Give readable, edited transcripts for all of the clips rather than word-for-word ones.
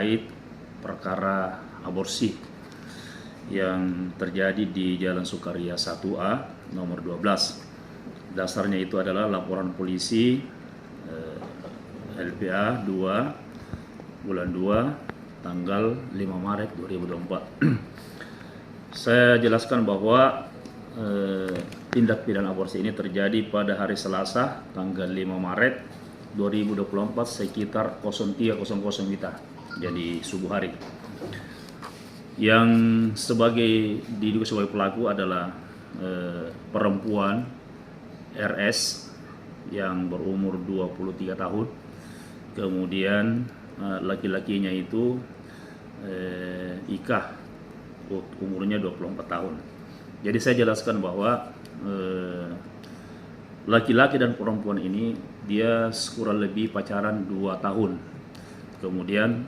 terkait perkara aborsi yang terjadi di Jalan Sukaria 1A nomor 12. Dasarnya itu adalah laporan polisi LPA 2 bulan 2 tanggal 5 Maret 2024. Saya jelaskan bahwa tindak pidana aborsi ini terjadi pada hari Selasa tanggal 5 Maret 2024 sekitar 03.00 WITA, jadi subuh hari. Yang diduga sebagai pelaku adalah perempuan RS yang berumur 23 tahun. Kemudian laki-lakinya itu Ika, umurnya 24 tahun. Jadi saya jelaskan bahwa laki-laki dan perempuan ini dia kurang lebih pacaran 2 tahun. Kemudian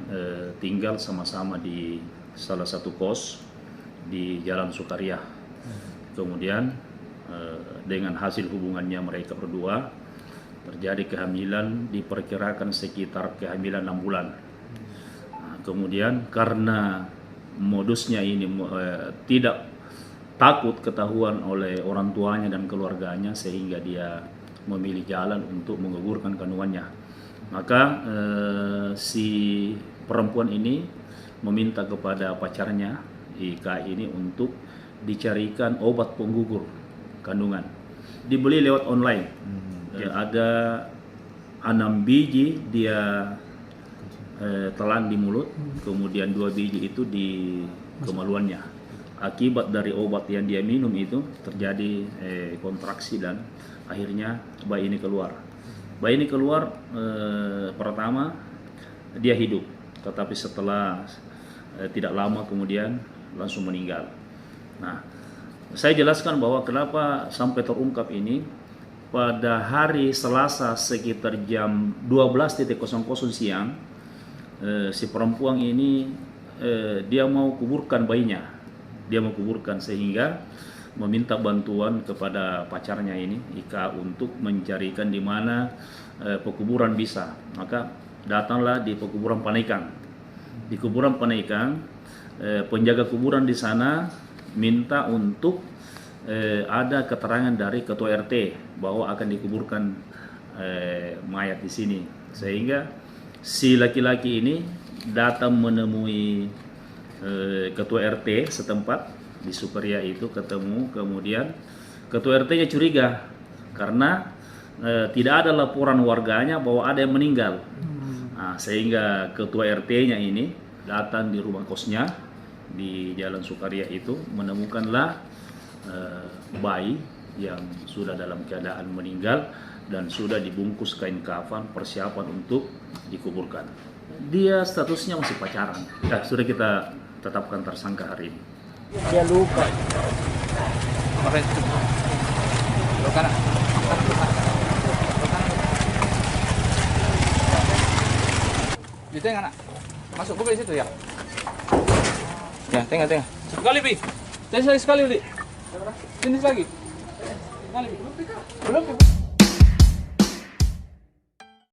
tinggal sama-sama di salah satu kos di Jalan Sukaria. Kemudian dengan hasil hubungannya mereka berdua terjadi kehamilan, diperkirakan sekitar kehamilan 6 bulan. Kemudian karena modusnya ini tidak takut ketahuan oleh orang tuanya dan keluarganya, sehingga dia memilih jalan untuk menggugurkan kandungannya. Maka si perempuan ini meminta kepada pacarnya Ika ini untuk dicarikan obat penggugur kandungan. Dibeli lewat online. Ada 6 biji dia telan di mulut, kemudian 2 biji itu di kemaluannya. Akibat dari obat yang dia minum itu terjadi kontraksi dan akhirnya bayi ini keluar. Bayi ini keluar pertama dia hidup, tetapi setelah tidak lama kemudian langsung meninggal. Nah, saya jelaskan bahwa kenapa sampai terungkap ini pada hari Selasa sekitar jam 12.00 siang, si perempuan ini dia mau kuburkan bayinya. Dia mau kuburkan, sehingga meminta bantuan kepada pacarnya ini Ika untuk mencarikan di mana pekuburan bisa. Maka datanglah di pekuburan Panaikan. Di kuburan Panaikan, penjaga kuburan di sana minta untuk ada keterangan dari ketua RT bahwa akan dikuburkan mayat di sini. Sehingga si laki-laki ini datang menemui ketua RT setempat di Sukaria itu, ketemu. Kemudian ketua RT-nya curiga karena tidak ada laporan warganya bahwa ada yang meninggal. Nah, sehingga ketua RT-nya ini datang di rumah kosnya di Jalan Sukaria itu, menemukanlah bayi yang sudah dalam keadaan meninggal dan sudah dibungkus kain kafan, persiapan untuk dikuburkan. Dia statusnya masih pacaran. Nah, sudah kita tetapkan tersangka hari ini. Dia lupa. Di tengah nak. Masuk ke situ ya. Ya, tengah. Satu kali, Pi. Sekali, Uli. Sini lagi. Sekali, Pi. Belum.